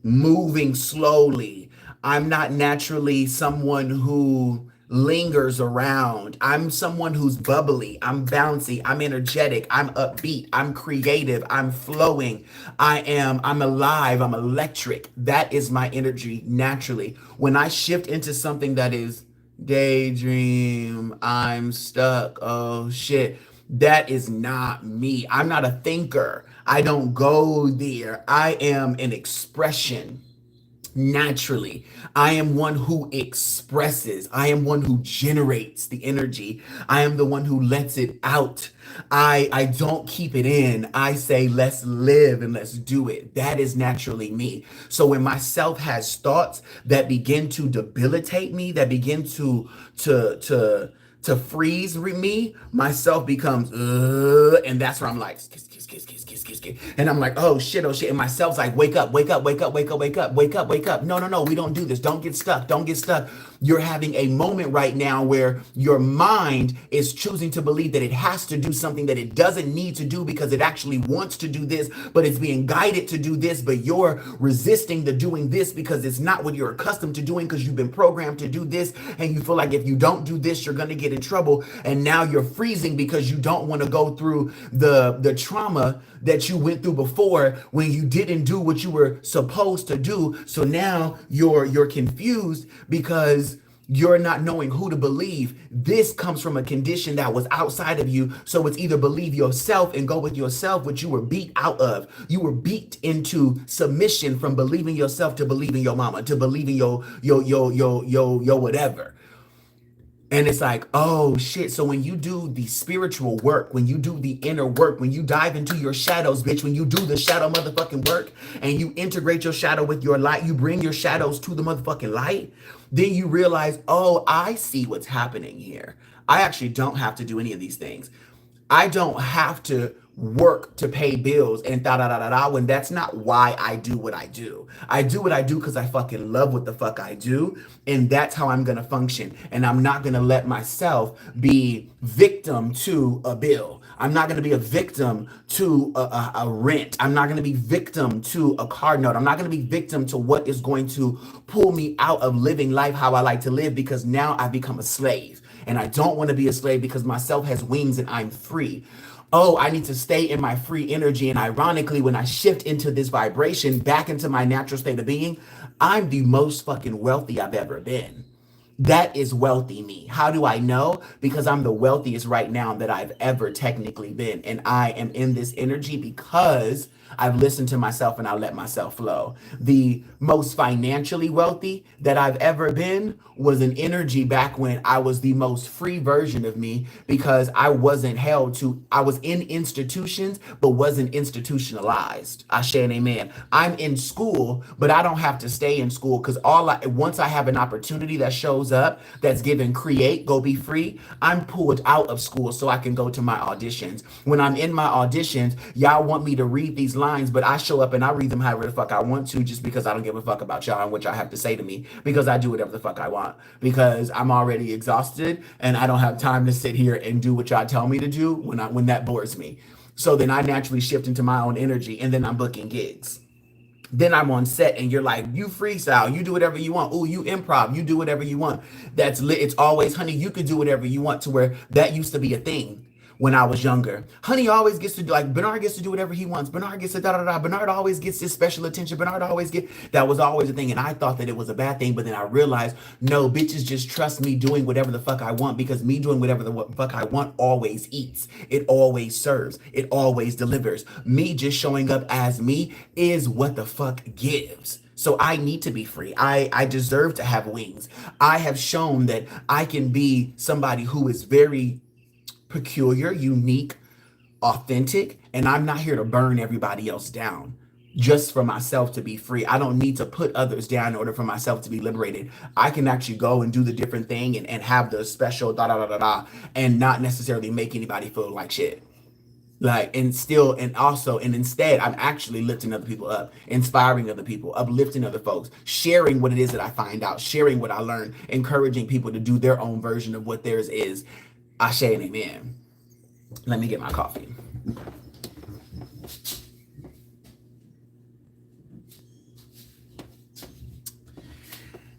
moving slowly. I'm not naturally someone who lingers around. I'm someone who's bubbly. I'm bouncy. I'm energetic. I'm upbeat. I'm creative. I'm flowing. I'm alive. I'm electric. That is my energy naturally. When I shift into something that is daydream, I'm stuck, oh shit, that is not me. I'm not a thinker. I don't go there. I am an expression. Naturally, I am one who expresses. I am one who generates the energy. I am the one who lets it out. I don't keep it in. I say, let's live and let's do it. That is naturally me. So when myself has thoughts that begin to debilitate me, that begin to freeze me, myself becomes, and that's where I'm like, and I'm like, oh shit, and myself's like, wake up, wake up, wake up, wake up, wake up, wake up, wake up. No, we don't do this. Don't get stuck. Don't get stuck. You're having a moment right now where your mind is choosing to believe that it has to do something that it doesn't need to do because it actually wants to do this, but it's being guided to do this, but you're resisting the doing this because it's not what you're accustomed to doing, because you've been programmed to do this, and you feel like if you don't do this, you're going to get in trouble. And now you're freezing because you don't want to go through the trauma that you went through before when you didn't do what you were supposed to do. So now you're confused because you're not knowing who to believe. This comes from a condition that was outside of you. So it's either believe yourself and go with yourself, which you were beat out of. You were beat into submission from believing yourself to believing your mama, to believing your whatever. And it's like, oh shit. So when you do the spiritual work, when you do the inner work, when you dive into your shadows, bitch, when you do the shadow motherfucking work and you integrate your shadow with your light, you bring your shadows to the motherfucking light, then you realize, oh, I see what's happening here. I actually don't have to do any of these things. I don't have to work to pay bills and when that's not why I do what I do. I do what I do because I fucking love what the fuck I do, and that's how I'm gonna function. And I'm not gonna let myself be victim to a bill. I'm not going to be a victim to a rent. I'm not going to be victim to a car note. I'm not going to be victim to what is going to pull me out of living life how I like to live, because now I've become a slave. And I don't want to be a slave because myself has wings and I'm free. Oh, I need to stay in my free energy. And ironically, when I shift into this vibration back into my natural state of being, I'm the most fucking wealthy I've ever been. That is wealthy me. How do I know? Because I'm the wealthiest right now that I've ever technically been. And I am in this energy because I've listened to myself and I let myself flow. The most financially wealthy that I've ever been was an energy back when I was the most free version of me, because I wasn't held to, I was in institutions, but wasn't institutionalized. Ashe and amen. I'm in school, but I don't have to stay in school, because once I have an opportunity that shows up that's given create, go be free, I'm pulled out of school so I can go to my auditions. When I'm in my auditions, y'all want me to read these lines, but I show up and I read them however the fuck I want to, just because I don't give a fuck about y'all and what y'all have to say to me, because I do whatever the fuck I want, because I'm already exhausted and I don't have time to sit here and do what y'all tell me to do when that bores me. So then I naturally shift into my own energy, and then I'm booking gigs. Then I'm on set and you're like, you freestyle, you do whatever you want. Oh, you improv, you do whatever you want. That's lit. It's always, honey, you could do whatever you want, to where that used to be a thing when I was younger. Honey always gets to do, like, Bernard gets to do whatever he wants. Bernard gets to da da da. Bernard always gets this special attention. Bernard always that was always a thing. And I thought that it was a bad thing, but then I realized, no, bitches just trust me doing whatever the fuck I want, because me doing whatever the fuck I want always eats. It always serves. It always delivers. Me just showing up as me is what the fuck gives. So I need to be free. I deserve to have wings. I have shown that I can be somebody who is very peculiar, unique, authentic, and I'm not here to burn everybody else down just for myself to be free. I don't need to put others down in order for myself to be liberated. I can actually go and do the different thing and have the special da da da da da, and not necessarily make anybody feel like shit. Like, and instead, I'm actually lifting other people up, inspiring other people, uplifting other folks, sharing what it is that I find out, sharing what I learn, encouraging people to do their own version of what theirs is. Ashe and amen. Let me get my coffee.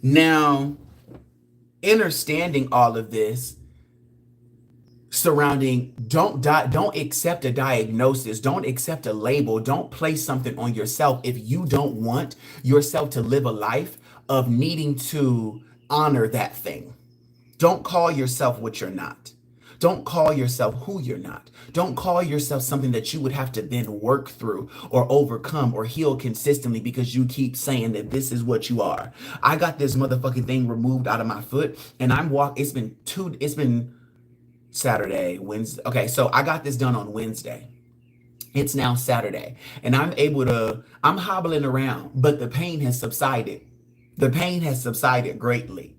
Now, understanding all of this surrounding, don't accept a diagnosis, don't accept a label, don't place something on yourself if you don't want yourself to live a life of needing to honor that thing. Don't call yourself what you're not. Don't call yourself who you're not. Don't call yourself something that you would have to then work through or overcome or heal consistently, because you keep saying that this is what you are. I got this motherfucking thing removed out of my foot, and it's been Saturday, Wednesday. Okay, so I got this done on Wednesday. It's now Saturday, and I'm hobbling around, but the pain has subsided. The pain has subsided greatly,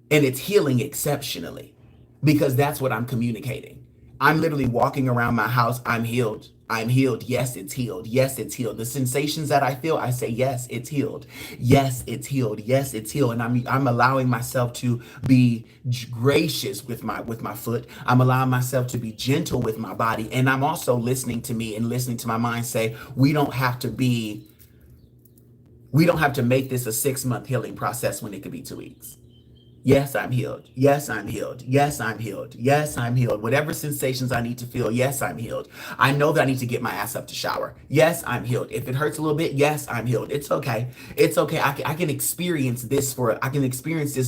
and it's healing exceptionally, because that's what I'm communicating. I'm literally walking around my house. I'm healed. I'm healed. Yes, it's healed. Yes, it's healed. The sensations that I feel, I say, yes, it's healed. Yes, it's healed. Yes, it's healed. And I'm allowing myself to be gracious with my foot. I'm allowing myself to be gentle with my body. And I'm also listening to me and listening to my mind say, we don't have to make this a 6-month healing process when it could be 2 weeks. Yes, I'm healed. Yes, I'm healed. Yes, I'm healed. Yes, I'm healed. Whatever sensations I need to feel, yes, I'm healed. I know that I need to get my ass up to shower. Yes, I'm healed. If it hurts a little bit, yes, I'm healed. It's okay. It's okay. I can experience this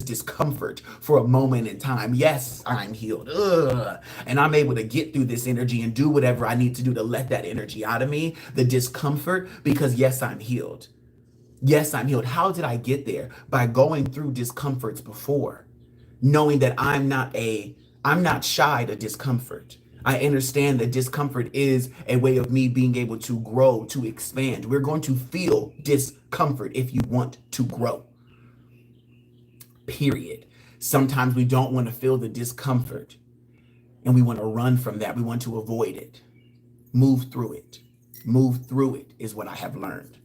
discomfort for a moment in time. Yes, I'm healed. Ugh. And I'm able to get through this energy and do whatever I need to do to let that energy out of me, the discomfort, because yes, I'm healed. Yes, I'm healed. How did I get there? By going through discomforts before, knowing that I'm not shy to discomfort. I understand that discomfort is a way of me being able to grow, to expand. We're going to feel discomfort if you want to grow. Period. Sometimes we don't want to feel the discomfort and we want to run from that. We want to avoid it. Move through it. Move through it is what I have learned.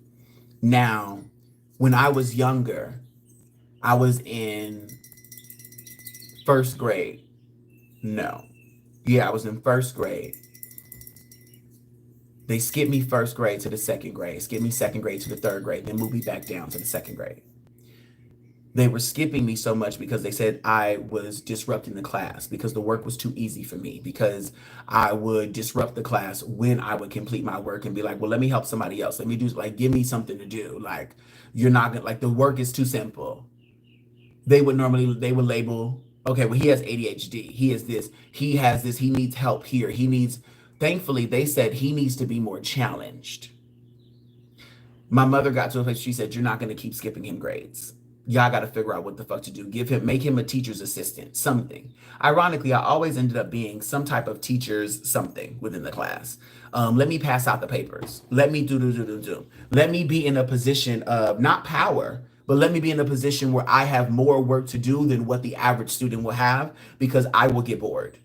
Now, when I was younger, I was in first grade. No. Yeah, I was in first grade. They skipped me first grade to the second grade, skipped me second grade to the third grade, then moved me back down to the second grade. They were skipping me so much because they said I was disrupting the class because the work was too easy for me, because I would disrupt the class when I would complete my work and be like, well, let me help somebody else. Let me do, like, give me something to do. Like, you're not gonna, like, the work is too simple. They would label, okay, well, he has ADHD. He is this, he has this, he needs help here. He needs, thankfully, they said he needs to be more challenged. My mother got to a place, she said, you're not going to keep skipping him grades. Y'all got to figure out what the fuck to do. Make him a teacher's assistant, something. Ironically, I always ended up being some type of teacher's something within the class. Let me pass out the papers. Let me do. Let me be in a position of not power, but let me be in a position where I have more work to do than what the average student will have, because I will get bored.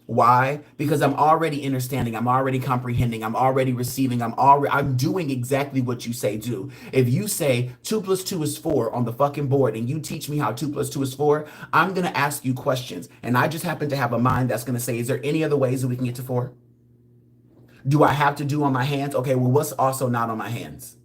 Why? Because I'm already understanding, I'm already comprehending, I'm already receiving, I'm doing exactly what you say do. If you say 2 plus 2 is 4 on the fucking board and you teach me how 2 plus 2 is 4, I'm gonna ask you questions. And I just happen to have a mind that's gonna say, is there any other ways that we can get to 4? Do I have to do on my hands? Okay, well, what's also not on my hands?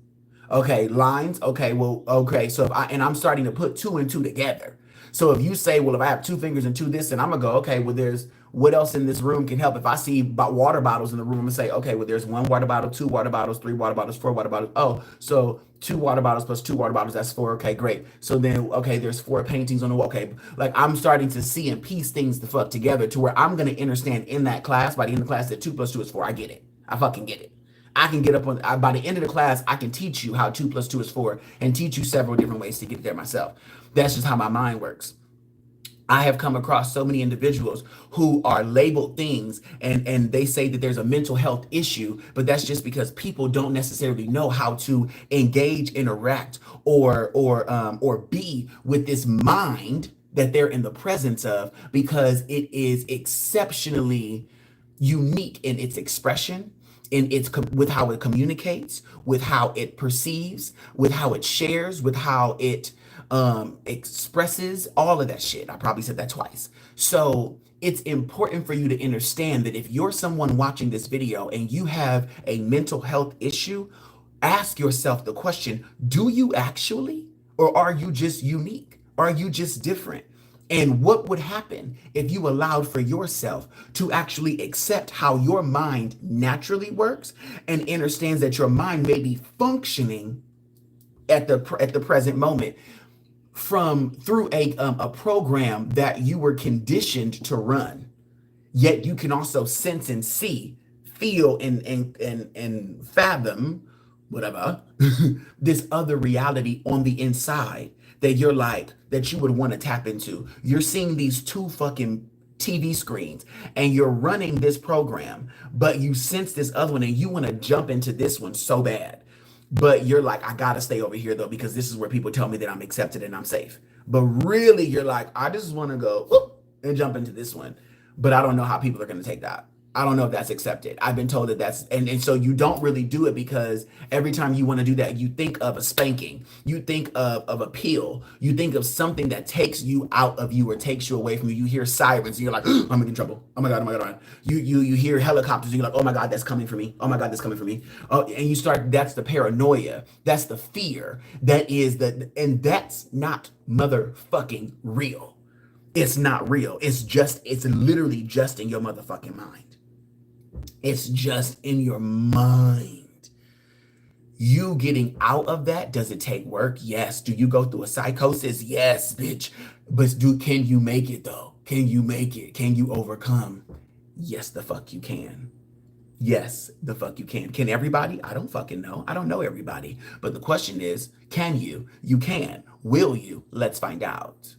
Okay, lines. Okay, well, okay. So if I'm starting to put 2 and 2 together. So if you say, well, if I have 2 fingers and 2 this, then I'm gonna go, okay, well, there's what else in this room can help. If I see about water bottles in the room, I'm gonna say, okay, well, there's 1 water bottle, 2 water bottles, 3 water bottles, 4 water bottles. Oh, so 2 water bottles plus 2 water bottles, that's 4. Okay, great. So then, okay, there's 4 paintings on the wall. Okay, like, I'm starting to see and piece things the fuck together to where I'm gonna understand in that class, by the end of the class, that 2 plus 2 is 4. I get it. I fucking get it. I can get up on, by the end of the class, I can teach you how 2 plus 2 is 4 and teach you several different ways to get there myself. That's just how my mind works. I have come across so many individuals who are labeled things, and they say that there's a mental health issue, but that's just because people don't necessarily know how to engage, interact, or be with this mind that they're in the presence of, because it is exceptionally unique in its expression, in its with how it communicates, with how it perceives, with how it shares, with how it expresses, all of that shit. I probably said that twice. So it's important for you to understand that if you're someone watching this video and you have a mental health issue, ask yourself the question, do you actually? Or are you just unique? Are you just different? And what would happen if you allowed for yourself to actually accept how your mind naturally works and understands that your mind may be functioning at the present moment from through a program that you were conditioned to run, yet you can also sense and see, feel, and fathom whatever this other reality on the inside that you're like, that you would want to tap into. You're seeing these 2 fucking TV screens and you're running this program, but you sense this other one and you want to jump into this one so bad. But you're like, I gotta stay over here though, because this is where people tell me that I'm accepted and I'm safe. But really, you're like, I just want to go whoop, and jump into this one. But I don't know how people are going to take that. I don't know if that's accepted. I've been told that that's, and so you don't really do it, because every time you want to do that, you think of a spanking, you think of a pill, you think of something that takes you out of you or takes you away from you. You hear sirens and you're like, oh, I'm in trouble. Oh my God, oh my God, oh my God. You hear helicopters and you're like, oh my God, that's coming for me. Oh my God, that's coming for me. Oh, and you start, that's the paranoia. That's the fear. That is and that's not motherfucking real. It's not real. It's literally just in your motherfucking mind. It's just in your mind. You getting out of that, does it take work? Yes. Do you go through a psychosis? Yes, bitch. But can you make it though? Can you make it? Can you overcome? Yes, the fuck you can. Yes, the fuck you can. Can everybody? I don't fucking know. I don't know everybody. But the question is, can you? You can. Will you? Let's find out.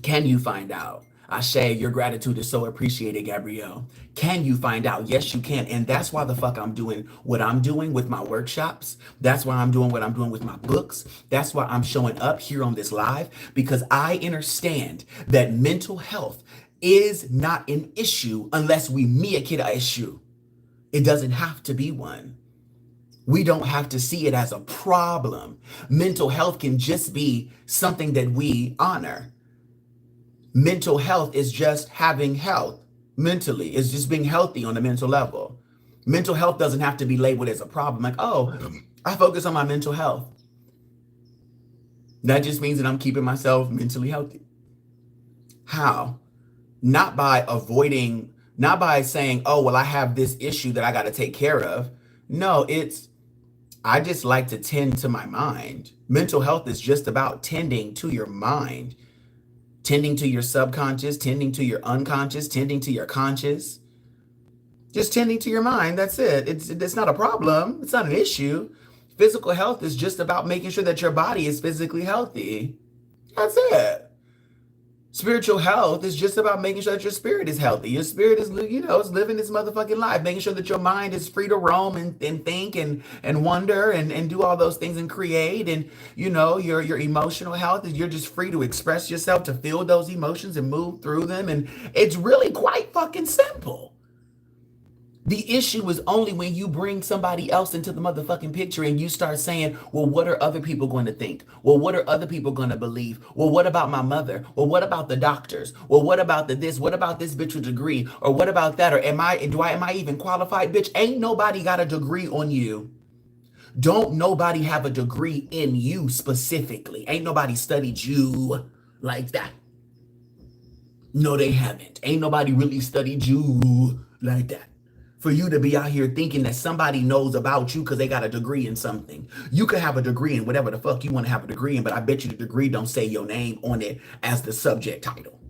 Can you find out? Ashe, your gratitude is so appreciated, Gabrielle. Can you find out? Yes, you can. And that's why the fuck I'm doing what I'm doing with my workshops. That's why I'm doing what I'm doing with my books. That's why I'm showing up here on this live, because I understand that mental health is not an issue unless we make it an issue. It doesn't have to be one. We don't have to see it as a problem. Mental health can just be something that we honor. Mental health is just having health mentally. It's just being healthy on the mental level. Mental health doesn't have to be labeled as a problem. Like, oh, I focus on my mental health. That just means that I'm keeping myself mentally healthy. How? Not by avoiding, not by saying, oh, well, I have this issue that I got to take care of. No, it's, I just like to tend to my mind. Mental health is just about tending to your mind, tending to your subconscious, tending to your unconscious, tending to your conscious, just tending to your mind. That's it. It's not a problem. It's not an issue. Physical health is just about making sure that your body is physically healthy. That's it. Spiritual health is just about making sure that your spirit is healthy. Your spirit is, is living its motherfucking life, making sure that your mind is free to roam and think and wonder and do all those things and create. And, your emotional health is you're just free to express yourself, to feel those emotions and move through them. And it's really quite fucking simple. The issue is only when you bring somebody else into the motherfucking picture and you start saying, well, what are other people going to think? Well, what are other people going to believe? Well, what about my mother? Well, what about the doctors? Well, what about the this? What about this bitch with degree? Or what about that? Or am I even qualified? Bitch, ain't nobody got a degree on you. Don't nobody have a degree in you specifically. Ain't nobody studied you like that. No, they haven't. Ain't nobody really studied you like that. For you to be out here thinking that somebody knows about you because they got a degree in something. You could have a degree in whatever the fuck you want to have a degree in, but I bet you the degree don't say your name on it as the subject title.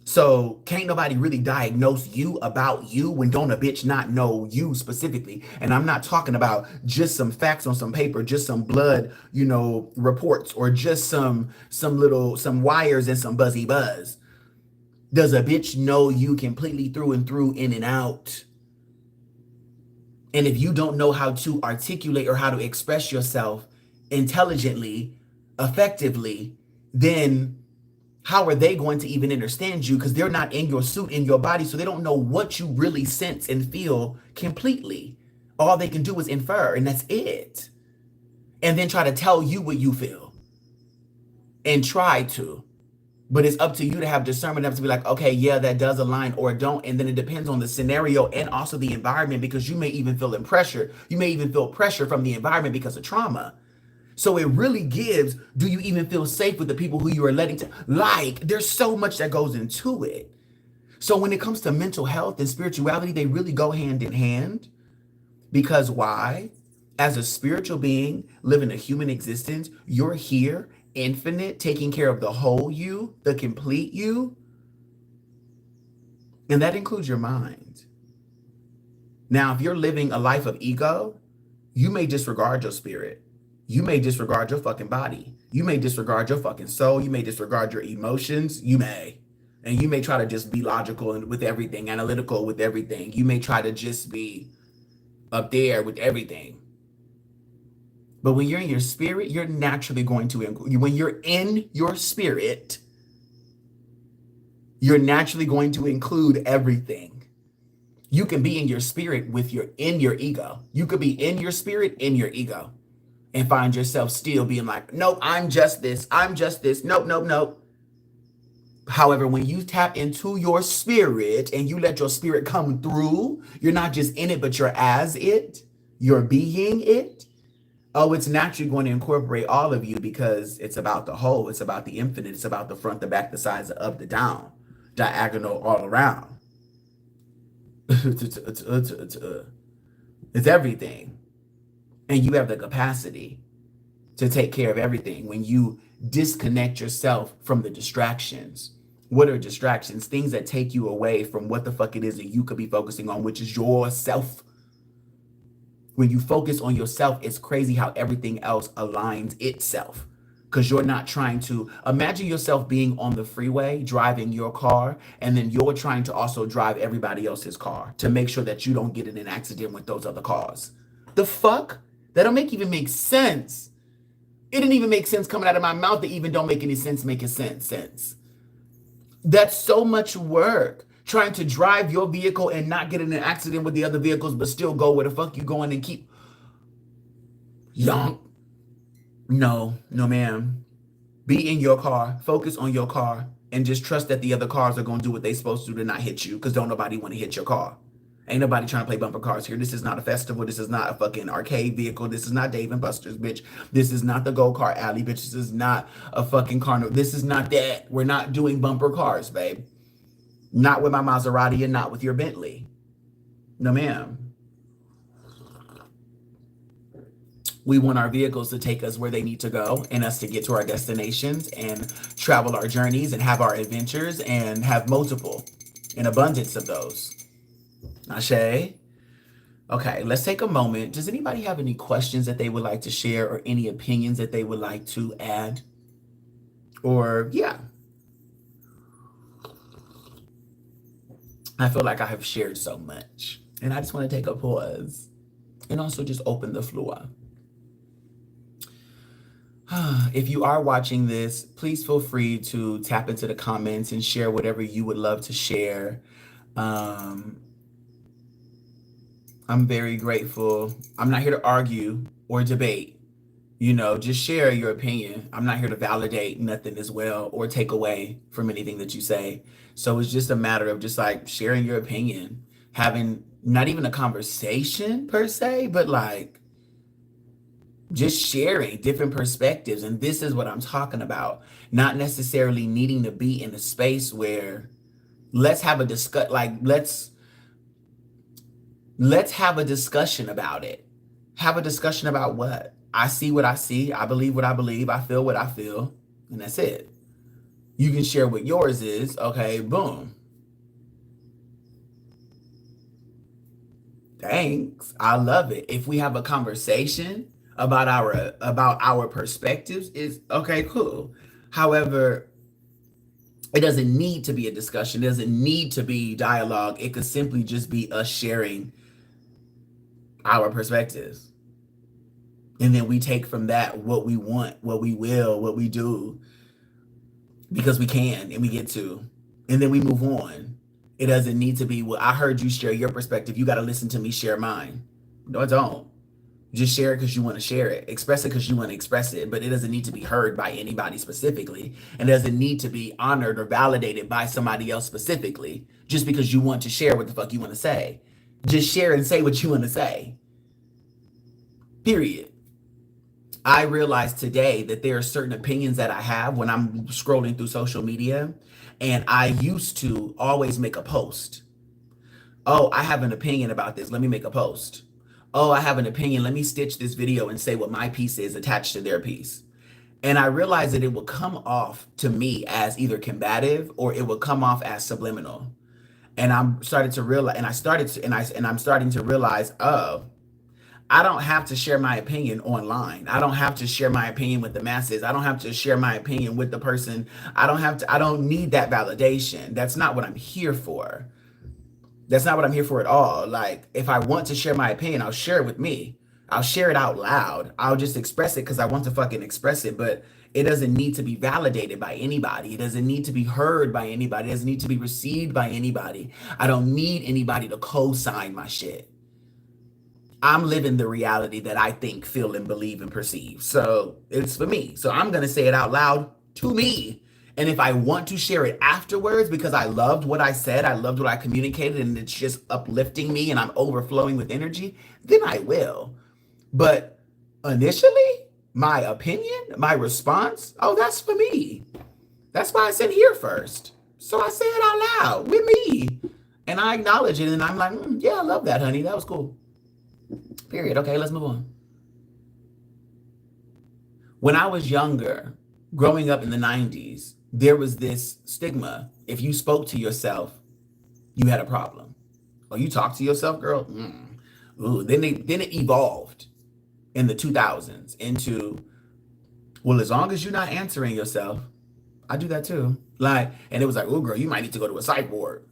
So can't nobody really diagnose you about you when don't a bitch not know you specifically. And I'm not talking about just some facts on some paper, just some blood, reports, or just some wires and some buzzy buzz. Does a bitch know you completely through and through, in and out? And if you don't know how to articulate or how to express yourself intelligently, effectively, then how are they going to even understand you? Because they're not in your suit, in your body, so they don't know what you really sense and feel completely. All they can do is infer, and that's it. And then try to tell you what you feel. And try to. But it's up to you to have discernment enough to be like, okay, yeah, that does align or don't. And then it depends on the scenario and also the environment, because you may even feel pressure. You may even feel pressure from the environment because of trauma. So it really gives, do you even feel safe with the people who you are letting to, there's so much that goes into it. So when it comes to mental health and spirituality, they really go hand in hand. Because why? As a spiritual being living a human existence, you're here, infinite, taking care of the whole you, the complete you. And that includes your mind. Now, if you're living a life of ego, you may disregard your spirit. You may disregard your fucking body. You may disregard your fucking soul. You may disregard your emotions. You may. And you may try to just be logical and with everything, analytical with everything. You may try to just be up there with everything. But when you're in your spirit, you're naturally going to, when you're in your spirit, you're naturally going to include everything. You can be in your spirit in your ego. You could be in your spirit, in your ego, and find yourself still being like, nope, I'm just this. I'm just this. Nope, nope, nope. However, when you tap into your spirit and you let your spirit come through, you're not just in it, but you're as it, you're being it. Oh, it's naturally going to incorporate all of you because it's about the whole. It's about the infinite. It's about the front, the back, the sides, the up, the down, diagonal, all around. It's everything. And you have the capacity to take care of everything when you disconnect yourself from the distractions. What are distractions? Things that take you away from what the fuck it is that you could be focusing on, which is yourself. When you focus on yourself, it's crazy how everything else aligns itself. Because you're not trying to imagine yourself being on the freeway, driving your car, and then you're trying to also drive everybody else's car to make sure that you don't get in an accident with those other cars. The fuck? That don't even make sense. It didn't even make sense coming out of my mouth. That even don't make any sense making sense. That's so much work. Trying to drive your vehicle and not get in an accident with the other vehicles, but still go where the fuck you going and keep. No, ma'am. Be in your car. Focus on your car and just trust that the other cars are going to do what they're supposed to do to not hit you, because don't nobody want to hit your car. Ain't nobody trying to play bumper cars here. This is not a festival. This is not a fucking arcade vehicle. This is not Dave and Buster's, bitch. This is not the go-kart alley, bitch. This is not a fucking carnival. This is not that. We're not doing bumper cars, babe. Not with my Maserati and not with your Bentley. No, ma'am. We want our vehicles to take us where they need to go and us to get to our destinations and travel our journeys and have our adventures and have multiple, an abundance of those. Ashe? Okay, let's take a moment. Does anybody have any questions that they would like to share or any opinions that they would like to add? Or, yeah. I feel like I have shared so much. And I just want to take a pause and also just open the floor. If you are watching this, please feel free to tap into the comments and share whatever you would love to share. I'm very grateful. I'm not here to argue or debate. You know, just share your opinion. I'm not here to validate nothing as well or take away from anything that you say. So it's just a matter of just like sharing your opinion, having not even a conversation per se, but like just sharing different perspectives. And this is what I'm talking about. Not necessarily needing to be in a space where let's have a let's have a discussion about it. Have a discussion about what? I see what I see. I believe what I believe. I feel what I feel. And that's it. You can share what yours is. Okay, boom. Thanks. I love it. If we have a conversation about our perspectives, is okay, cool. However, it doesn't need to be a discussion. It doesn't need to be dialogue. It could simply just be us sharing our perspectives. And then we take from that what we want, what we will, what we do, because we can and we get to. And then we move on. It doesn't need to be, well, I heard you share your perspective. You got to listen to me share mine. No, I don't. Just share it because you want to share it. Express it because you want to express it. But it doesn't need to be heard by anybody specifically. And doesn't need to be honored or validated by somebody else specifically. Just because you want to share what the fuck you want to say. Just share and say what you want to say. Period. I realized today that there are certain opinions that I have when I'm scrolling through social media. And I used to always make a post. Oh, I have an opinion about this. Let me make a post. Oh, I have an opinion. Let me stitch this video and say what my piece is attached to their piece. And I realized that it would come off to me as either combative or it would come off as subliminal. And I'm starting to realize, I'm starting to realize, oh, I don't have to share my opinion online. I don't have to share my opinion with the masses. I don't have to share my opinion with the person. I don't need that validation. That's not what I'm here for. That's not what I'm here for at all. Like, if I want to share my opinion, I'll share it with me. I'll share it out loud. I'll just express it because I want to fucking express it. But it doesn't need to be validated by anybody. It doesn't need to be heard by anybody. It doesn't need to be received by anybody. I don't need anybody to co-sign my shit. I'm living the reality that I think, feel, and believe and perceive. So it's for me. So I'm going to say it out loud to me. And if I want to share it afterwards because I loved what I said, I loved what I communicated, and it's just uplifting me and I'm overflowing with energy, then I will. But initially, my opinion, my response, oh, that's for me. That's why I said here first. So I say it out loud with me. And I acknowledge it. And I'm like, yeah, I love that, honey. That was cool. Period. Okay, let's move on. When I was younger, growing up in the 90s, there was this stigma. If you spoke to yourself, you had a problem. Oh, you talk to yourself, girl? Ooh. Then it evolved in the 2000s into, well, as long as you're not answering yourself, I do that too. Like, and it was like, oh, girl, you might need to go to a psych ward.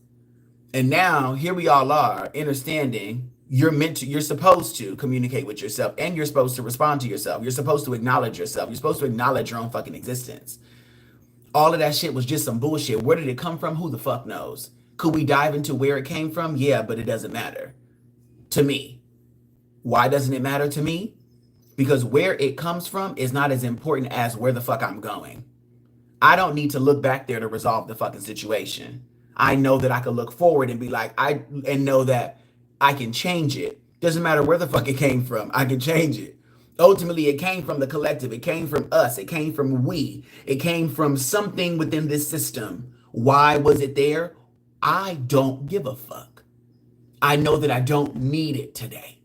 And now here we all are, understanding you're supposed to communicate with yourself and you're supposed to respond to yourself. You're supposed to acknowledge yourself. You're supposed to acknowledge your own fucking existence. All of that shit was just some bullshit. Where did it come from? Who the fuck knows? Could we dive into where it came from? Yeah, but it doesn't matter to me. Why doesn't it matter to me? Because where it comes from is not as important as where the fuck I'm going. I don't need to look back there to resolve the fucking situation. I know that I can look forward and be like, and know that I can change it. Doesn't matter where the fuck it came from, I can change it. Ultimately, it came from the collective, it came from us, it came from we, it came from something within this system. Why was it there? I don't give a fuck. I know that I don't need it today.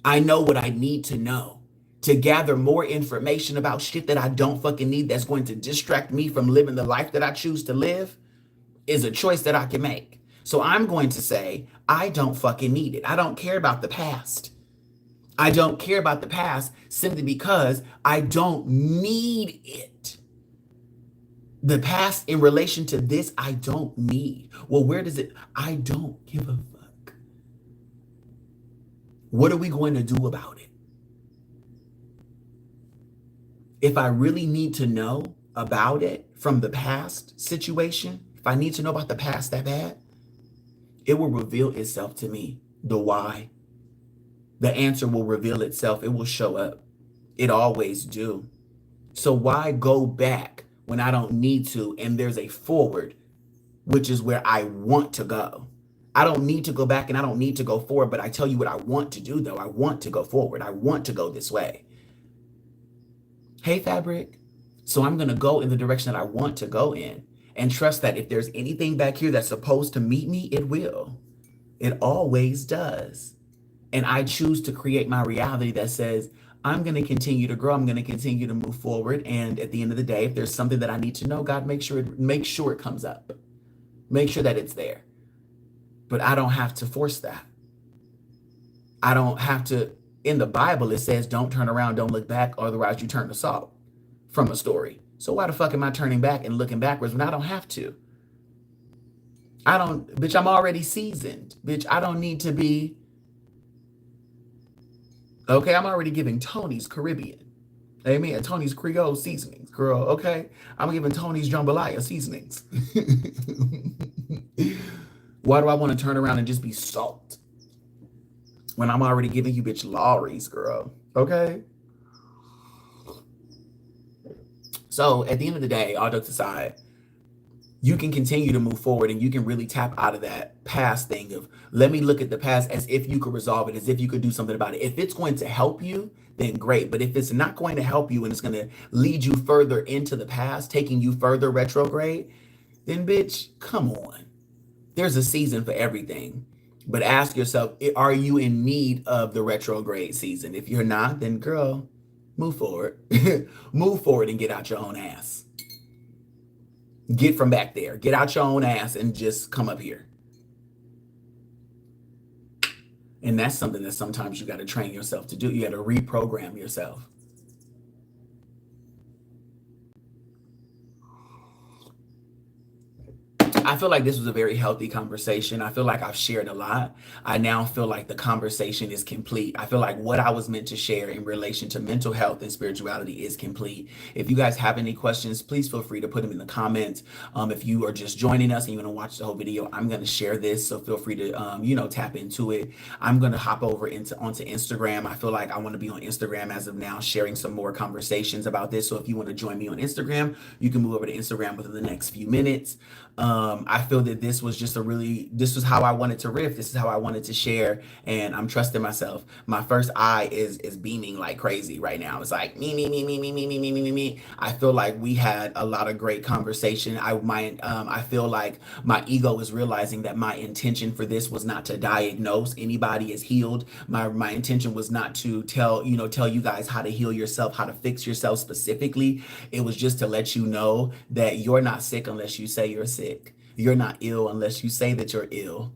I know what I need to know to gather more information about shit that I don't fucking need that's going to distract me from living the life that I choose to live is a choice that I can make. So I'm going to say, I don't fucking need it. I don't care about the past. I don't care about the past simply because I don't need it. The past in relation to this, I don't need. Well, where does it? I don't give a fuck. What are we going to do about it? If I really need to know about it from the past situation, if I need to know about the past that bad, it will reveal itself to me. The why. The answer will reveal itself. It will show up. It always do. So why go back when I don't need to and there's a forward, which is where I want to go? I don't need to go back and I don't need to go forward, but I tell you what I want to do though. I want to go forward. I want to go this way. Hey, Fabric. So I'm going to go in the direction that I want to go in and trust that if there's anything back here that's supposed to meet me, it will. It always does. And I choose to create my reality that says, I'm going to continue to grow. I'm going to continue to move forward. And at the end of the day, if there's something that I need to know, God, make sure it comes up. Make sure that it's there. But I don't have to force that. I don't have to. In the Bible, it says, don't turn around, don't look back, otherwise you turn to salt from a story. So why the fuck am I turning back and looking backwards when I don't have to? Bitch, I'm already seasoned. Bitch, I don't need to be. Okay, I'm already giving Tony's Caribbean. Amen. Tony's Creole seasonings, girl. Okay, I'm giving Tony's jambalaya seasonings. Why do I want to turn around and just be salt when I'm already giving you bitch Lawry's, girl? Okay. So at the end of the day, all jokes aside, you can continue to move forward and you can really tap out of that past thing of, let me look at the past as if you could resolve it, as if you could do something about it. If it's going to help you, then great. But if it's not going to help you and it's going to lead you further into the past, taking you further retrograde, then bitch, come on. There's a season for everything. But ask yourself, are you in need of the retrograde season? If you're not, then girl, move forward. Move forward and get out your own ass. Get from back there. Get out your own ass and just come up here. And that's something that sometimes you got to train yourself to do. You got to reprogram yourself. I feel like this was a very healthy conversation. I feel like I've shared a lot. I now feel like the conversation is complete. I feel like what I was meant to share in relation to mental health and spirituality is complete. If you guys have any questions, please feel free to put them in the comments. If you are just joining us and you want to watch the whole video, I'm going to share this. So feel free to, tap into it. I'm going to hop over onto Instagram. I feel like I want to be on Instagram as of now, sharing some more conversations about this. So if you want to join me on Instagram, you can move over to Instagram within the next few minutes. I feel that this was how I wanted to riff. This is how I wanted to share. And I'm trusting myself. My first eye is beaming like crazy right now. It's like me. I feel like we had a lot of great conversation. I feel like my ego is realizing that my intention for this was not to diagnose anybody as healed. My intention was not to tell you guys how to heal yourself, how to fix yourself specifically. It was just to let you know that you're not sick unless you say you're sick. You're not ill unless you say that you're ill.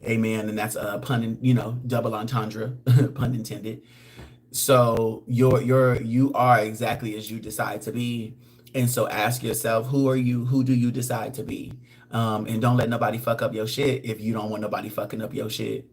Amen. And that's a pun, double entendre, pun intended. So you are exactly as you decide to be. And so ask yourself, who are you? Who do you decide to be? And don't let nobody fuck up your shit if you don't want nobody fucking up your shit.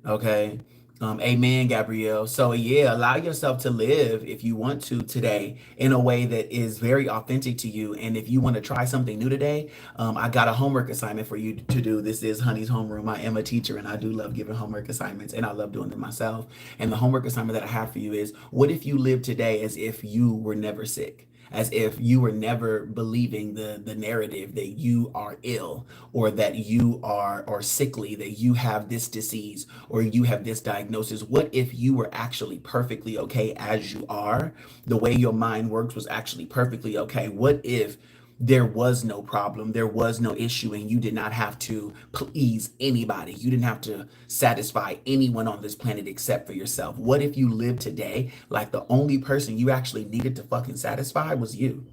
Okay. Amen, Gabrielle. So yeah, allow yourself to live if you want to today in a way that is very authentic to you. And if you want to try something new today, I got a homework assignment for you to do. This is Honey's Homeroom. I am a teacher and I do love giving homework assignments and I love doing them myself. And the homework assignment that I have for you is, what if you live today as if you were never sick? as if you were never believing the narrative that you are ill, or that you are sickly, that you have this disease or you have this diagnosis. What if you were actually perfectly okay as you are? The way your mind works was actually perfectly okay. What if there was no problem, there was no issue, and you did not have to please anybody? You didn't have to satisfy anyone on this planet except for yourself. What if you lived today like the only person you actually needed to fucking satisfy was you?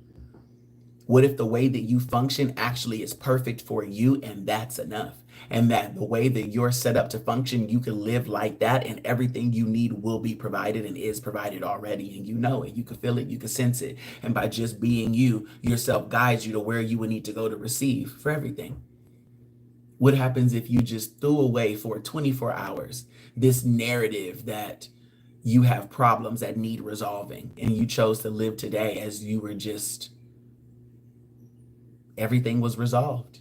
What if the way that you function actually is perfect for you and that's enough? And that the way that you're set up to function, you can live like that and everything you need will be provided and is provided already. And you know it, you can feel it, you can sense it. And by just being you, yourself guides you to where you would need to go to receive for everything. What happens if you just threw away for 24 hours this narrative that you have problems that need resolving, and you chose to live today as you were just, everything was resolved?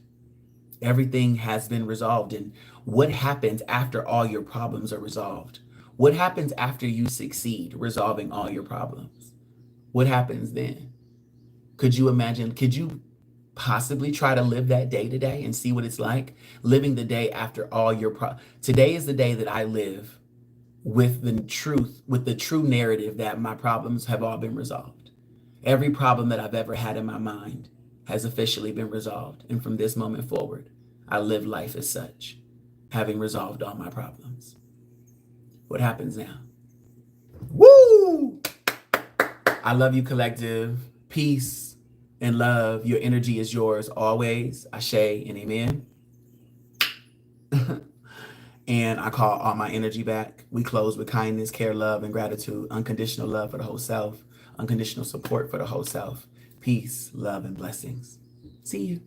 Everything has been resolved. And what happens after all your problems are resolved? What happens after you succeed resolving all your problems? What happens then? Could you imagine? Could you possibly try to live that day today and see what it's like living the day after all your today is the day that I live with the truth, with the true narrative that my problems have all been resolved. Every problem that I've ever had in my mind has officially been resolved. And from this moment forward, I live life as such, having resolved all my problems. What happens now? Woo! I love you, collective. Peace and love. Your energy is yours always. Ashe and amen. And I call all my energy back. We close with kindness, care, love, and gratitude. Unconditional love for the whole self. Unconditional support for the whole self. Peace, love, and blessings. See you.